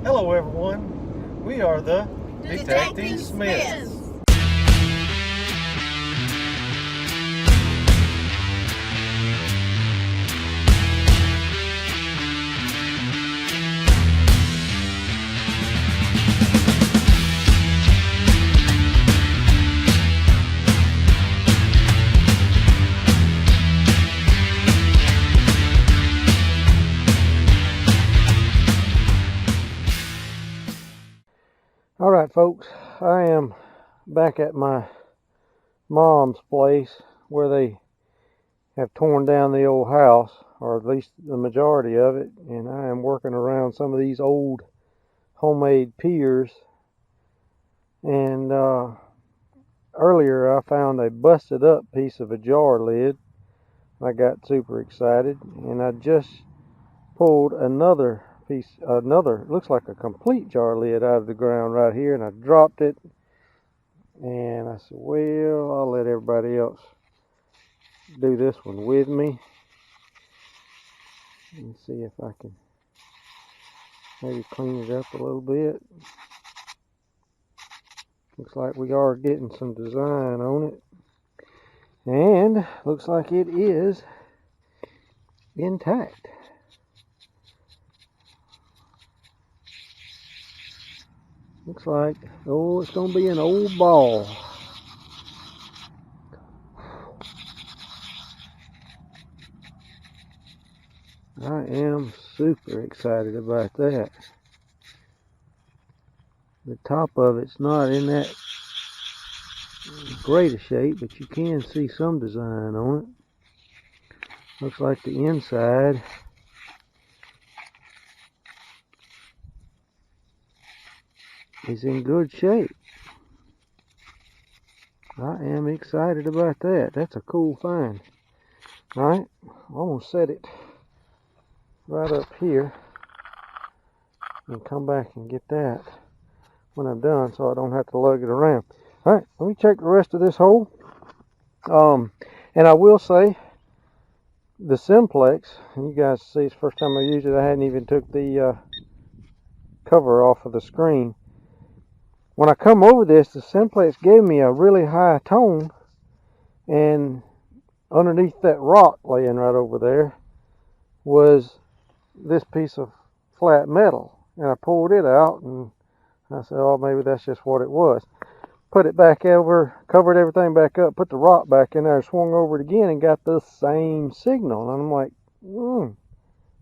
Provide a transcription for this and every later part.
Hello everyone, we are the Detecting Smiths. Alright folks, I am back at my mom's place where they have torn down the old house, or at least the majority of it, and I am working around some of these old homemade piers. And earlier I found a busted up piece of a jar lid. I got super excited, and I just pulled another piece, looks like a complete jar lid out of the ground right here, and I dropped it, and I said, well, I'll let everybody else do this one with me and see if I can maybe clean it up a little bit. Looks like we are getting some design on it, and looks like it is intact. Looks like, oh, it's going to be an old ball. I am super excited about that. The top of it's not in that great a shape, but you can see some design on it. Looks like the inside is in good shape. I am excited about that. That's a cool find. Alright, I'm going to set it right up here and come back and get that when I'm done so I don't have to lug it around. Alright, let me check the rest of this hole. And I will say, the Simplex, and you guys see it's the first time I used it, I hadn't even took the cover off of the screen. When I come over this, the Simplex gave me a really high tone, and underneath that rock laying right over there was this piece of flat metal, and I pulled it out and I said, oh, maybe that's just what it was. Put it back over, covered everything back up, put the rock back in there, swung over it again, and got the same signal. And I'm like,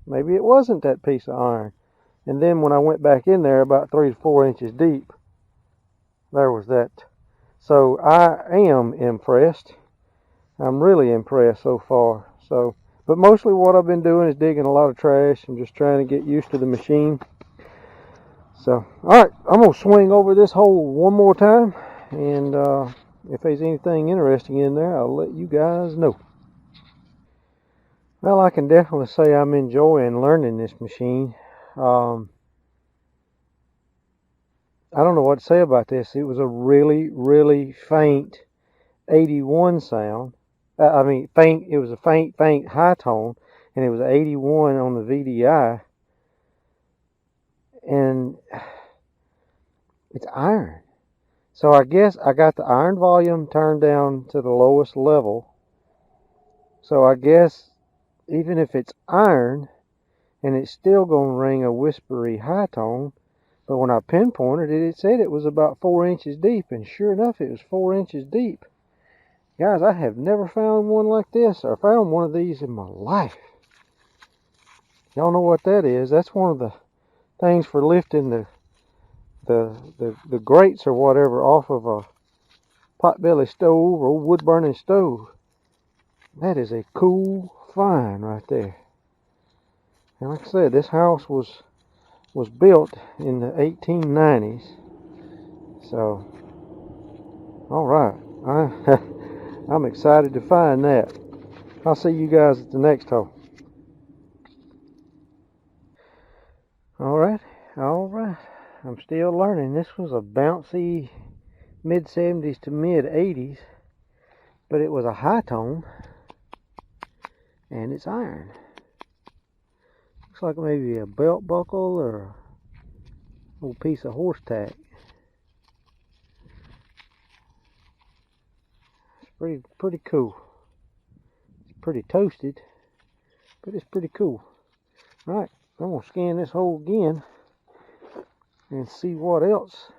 maybe it wasn't that piece of iron. And then when I went back in there about 3 to 4 inches deep, there was that. So I am impressed. I'm really impressed so far. But mostly what I've been doing is digging a lot of trash. I'm just trying to get used to the machine. So, alright, I'm going to swing over this hole one more time. And if there's anything interesting in there, I'll let you guys know. Well, I can definitely say I'm enjoying learning this machine. I don't know what to say about this. It was a really, really faint 81 sound. Faint. It was a faint high tone, and it was 81 on the VDI. And it's iron. So I guess I got the iron volume turned down to the lowest level. So I guess even if it's iron, and it's still going to ring a whispery high tone, but when I pinpointed it, it said it was about 4 inches deep, and sure enough, it was 4 inches deep. Guys, I have never found one like this, or found one of these in my life. Y'all know what that is. That's one of the things for lifting the grates or whatever off of a potbelly stove or wood burning stove. That is a cool find right there. And like I said, this house was built in the 1890s. So, alright, I'm excited to find that. I'll see you guys at the next hole. Alright, I'm still learning. This was a bouncy mid-70s to mid-80s, but it was a high tone, and it's iron. Looks like maybe a belt buckle or Little piece of horse tack. It's pretty cool. It's pretty toasted, but it's pretty cool. Alright, I'm gonna scan this hole again and see what else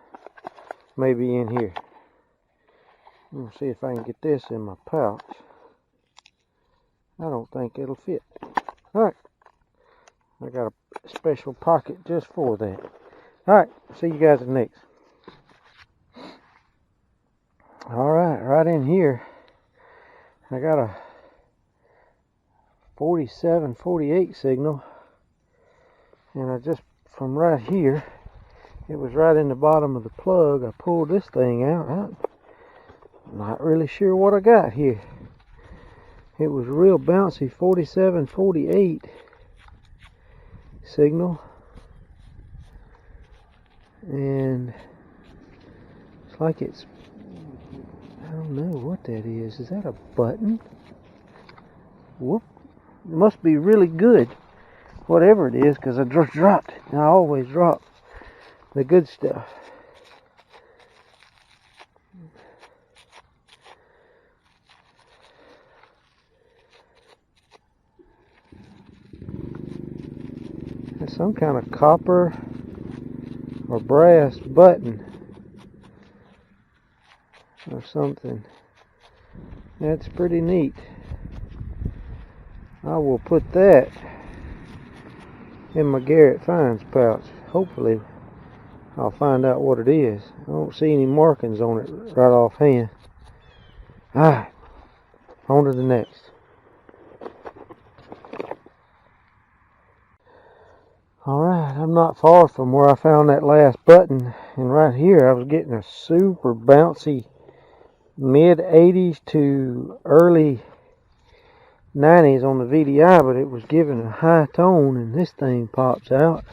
may be in here. I'm gonna see if I can get this in my pouch. I don't think it'll fit. Alright, I got a special pocket just for that. Alright, see you guys at the next. Alright, right in here I got a 47-48 signal, and I just, from right here, it was right in the bottom of the plug. I pulled this thing out. I'm not really sure what I got here. It was a real bouncy 47-48 signal, and it's like it's, I don't know what that is. Is that a button? Whoop. It must be really good, whatever it is, because I just dropped it. And I always drop the good stuff. It's some kind of copper or brass button or something. That's pretty neat. I will put that in my Garrett Finds pouch. Hopefully I'll find out what it is. I don't see any markings on it right offhand. Alright, on to the next. Alright, I'm not far from where I found that last button, and right here I was getting a super bouncy mid 80s to early 90s on the VDI, but it was giving a high tone, and this thing pops out.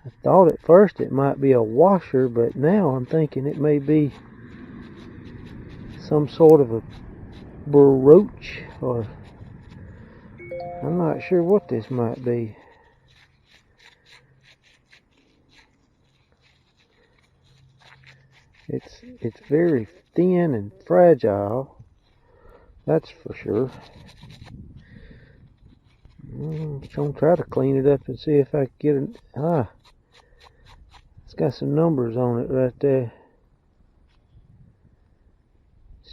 I thought at first it might be a washer, but now I'm thinking it may be some sort of a brooch, or I'm not sure what this might be. It's very thin and fragile, that's for sure. I'm gonna try to clean it up and see if I can get it. It's got some numbers on it right there.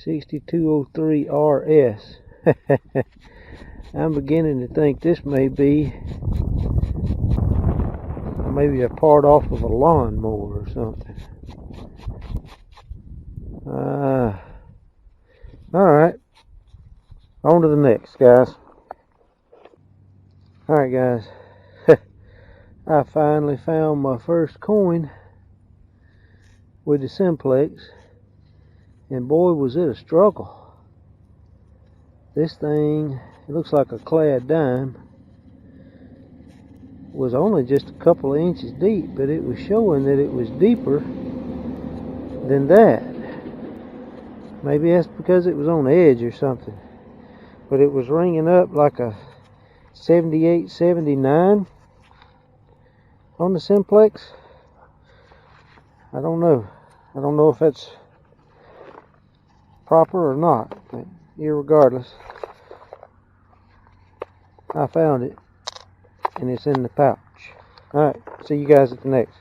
6203RS. I'm beginning to think this may be maybe a part off of a lawnmower or something. Alright, on to the next, guys. Alright, guys, I finally found my first coin with the Simplex, and boy was it a struggle. This thing, it looks like a clad dime, was only just a couple of inches deep, but it was showing that it was deeper than that. Maybe that's because it was on the edge or something, but it was ringing up like a 78, 79 on the Simplex. I don't know if that's proper or not, but irregardless, I found it and it's in the pouch. Alright, see you guys at the next.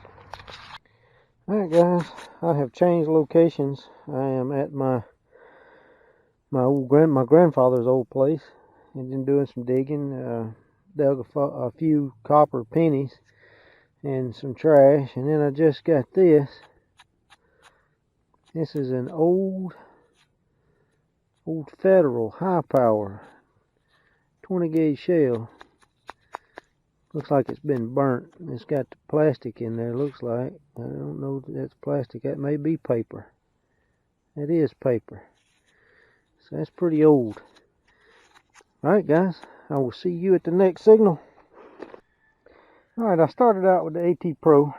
Alright, guys, I have changed locations. I am at my grandfather's old place, and been doing some digging. Dug a few copper pennies and some trash, and then I just got this. This is an old Federal high power 20 gauge shell. Looks like it's been burnt. It's got the plastic in there, looks like. I don't know if that's plastic. That may be paper. That is paper. So that's pretty old. Alright, guys, I will see you at the next signal. Alright, I started out with the AT Pro.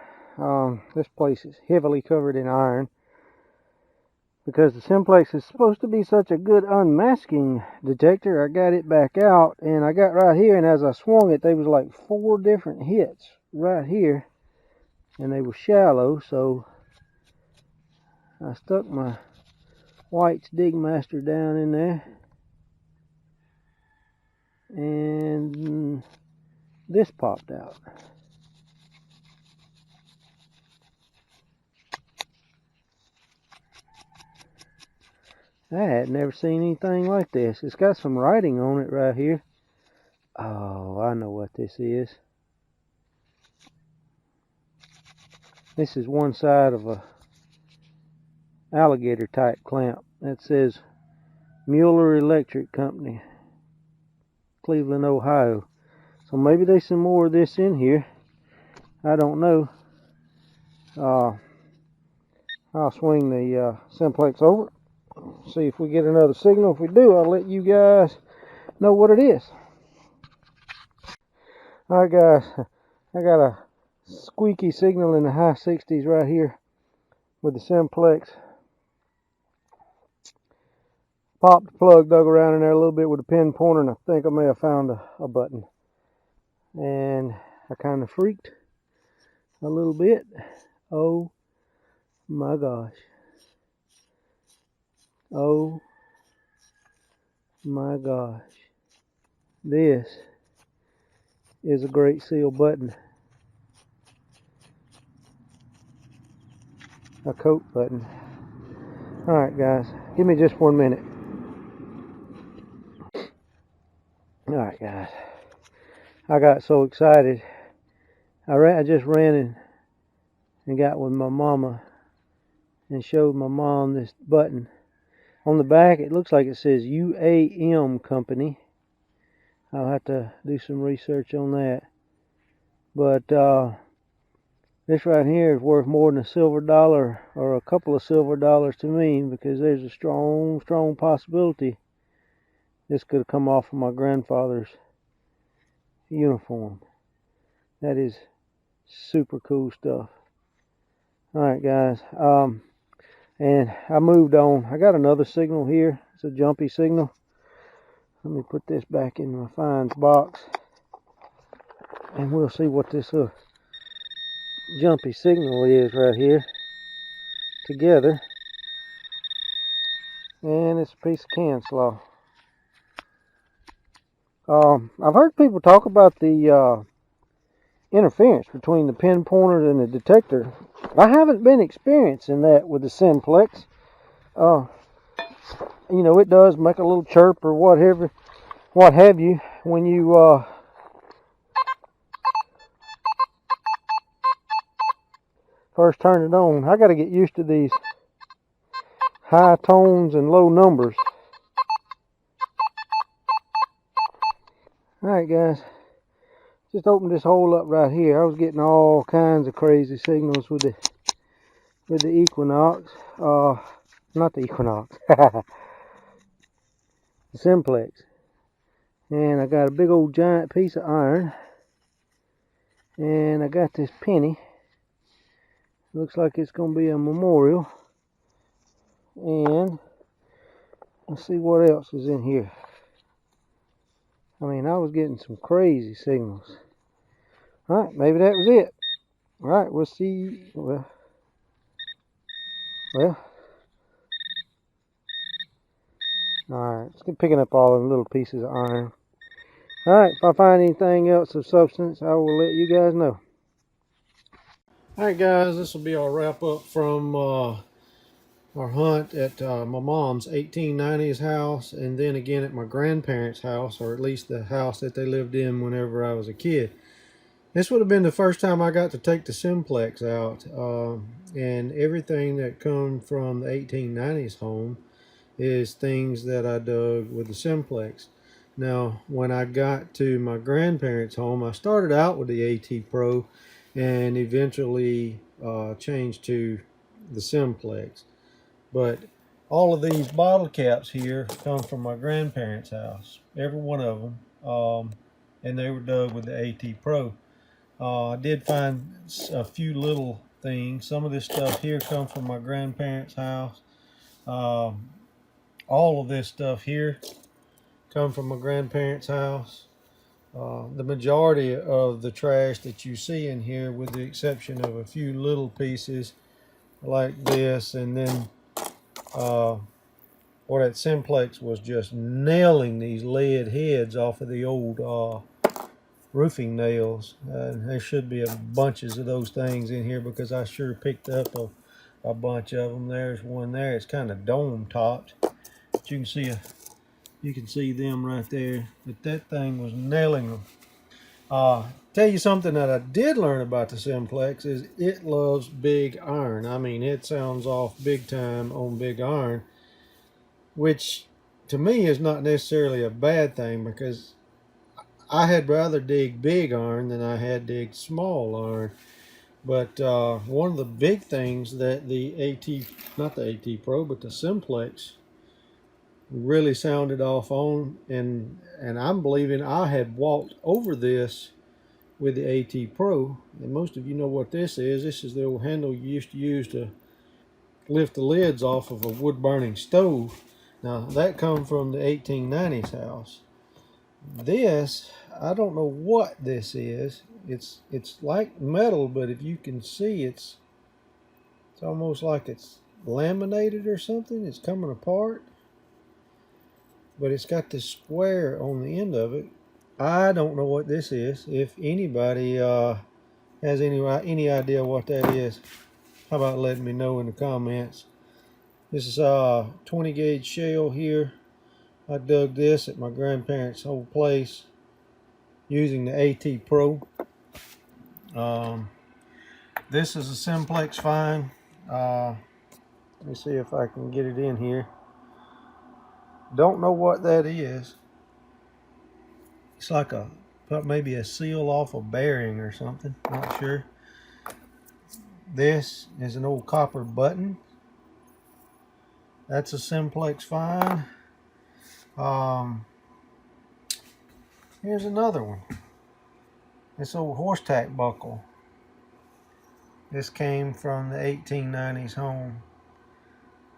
This place is heavily covered in iron, because the Simplex is supposed to be such a good unmasking detector. I got it back out, and I got right here, and as I swung it, there was like 4 different hits right here, and they were shallow, so I stuck my White's Dig Master down in there, and this popped out. I had never seen anything like this. It's got some writing on it right here. Oh, I know what this is. This is one side of a alligator type clamp that says Mueller Electric Company, Cleveland, Ohio. So maybe there's some more of this in here. I don't know. I'll swing the Simplex over, see if we get another signal. If we do, I'll let you guys know what it is. Alright guys, I got a squeaky signal in the high 60s right here with the Simplex. Popped the plug, dug around in there a little bit with a pin pointer, and I think I may have found a button. And I kind of freaked a little bit. Oh my gosh. Oh my gosh. This is a Great Seal button. A coat button. Alright guys, give me just 1 minute. Alright guys, I got so excited. I just ran and got with my mama and showed my mom this button. On the back it looks like it says UAM Company. I'll have to do some research on that. But this right here is worth more than a silver dollar or a couple of silver dollars to me, because there's a strong possibility this could have come off of my grandfather's uniform. That is super cool stuff. Alright guys, and I moved on. I got another signal here. It's a jumpy signal. Let me put this back in my finds box, and we'll see what this jumpy signal is right here together. And it's a piece of can slaw. I've heard people talk about the interference between the pin pointer and the detector. I haven't been experiencing that with the Simplex. You know, it does make a little chirp or what have you when you first turn it on. I got to get used to these high tones and low numbers. Alright guys, just opened this hole up right here. I was getting all kinds of crazy signals with the Equinox. Not the Equinox. The Simplex. And I got a big old giant piece of iron. And I got this penny. Looks like it's going to be a memorial. And let's see what else is in here. I mean, I was getting some crazy signals. Alright, maybe that was it. Alright, we'll see. Well. Alright, let's get picking up all them little pieces of iron. Alright, if I find anything else of substance, I will let you guys know. Alright guys, this will be our wrap up from our hunt at my mom's 1890s house, and then again at my grandparents' house, or at least the house that they lived in whenever I was a kid. This would have been the first time I got to take the Simplex out, and everything that come from the 1890s home is things that I dug with the Simplex. Now, when I got to my grandparents' home, I started out with the AT Pro and eventually changed to the Simplex. But all of these bottle caps here come from my grandparents' house, every one of them, and they were dug with the AT Pro. I did find a few little things. Some of this stuff here come from my grandparents' house. All of this stuff here come from my grandparents' house. The majority of the trash that you see in here, with the exception of a few little pieces like this, and then or that Simplex was just nailing these lead heads off of the old roofing nails. There should be bunches of those things in here, because I sure picked up a bunch of them. There's one there. It's kind of dome topped, but you can see them right there. But that thing was nailing them. Tell you something that I did learn about the Simplex is it loves big iron. I mean, it sounds off big time on big iron, which to me is not necessarily a bad thing, because I had rather dig big iron than I had dig small iron. But one of the big things that not the AT Pro, but the Simplex really sounded off on, and I'm believing I had walked over this with the AT Pro, and most of you know what this is. This is the old handle you used to use to lift the lids off of a wood burning stove. Now that come from the 1890s house. This, I don't know what this is. It's like metal, but if you can see, it's almost like it's laminated or something. It's coming apart, but it's got this square on the end of it. I don't know what this is. If anybody has any idea what that is, how about letting me know in the comments. This is a 20 gauge shell here. I dug this at my grandparents' old place using the AT Pro. This is a Simplex find. Let me see if I can get it in here. Don't know what that is. It's like maybe a seal off a bearing or something. Not sure. This is an old copper button. That's a Simplex find. Here's another one. This old horse tack buckle. This came from the 1890s home.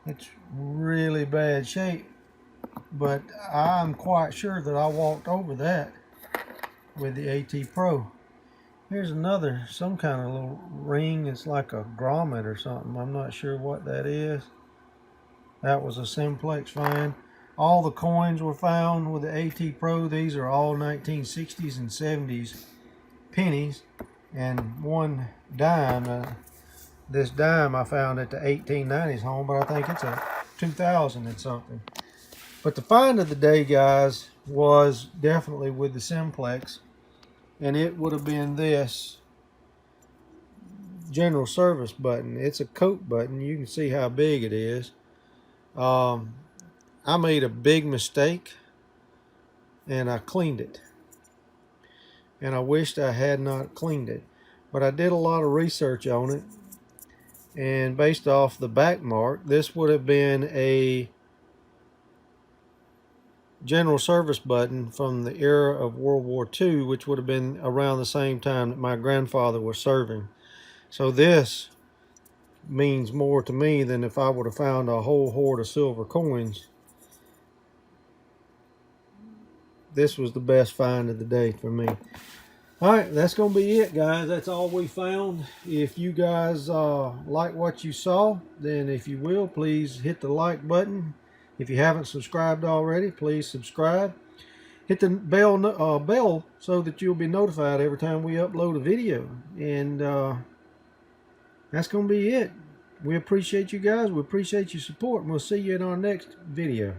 It's really bad shape, but I'm quite sure that I walked over that with the AT Pro. Here's another, some kind of little ring. It's like a grommet or something. I'm not sure what that is. That was a Simplex find. All the coins were found with the AT Pro. These are all 1960s and 70s pennies, and one dime. This dime I found at the 1890s home, but I think it's a 2000 and something. But the find of the day, guys, was definitely with the Simplex, and it would have been this general service button. It's a coat button. You can see how big it is. I made a big mistake, and I cleaned it. And I wished I had not cleaned it. But I did a lot of research on it, and based off the back mark, this would have been a general service button from the era of World War II, which would have been around the same time that my grandfather was serving. So this means more to me than if I would have found a whole hoard of silver coins. This was the best find of the day for me. Alright, that's going to be it, guys. That's all we found. If you guys like what you saw, then if you will, please hit the like button. If you haven't subscribed already, please subscribe. Hit the bell so that you'll be notified every time we upload a video. And that's going to be it. We appreciate you guys. We appreciate your support, and we'll see you in our next video.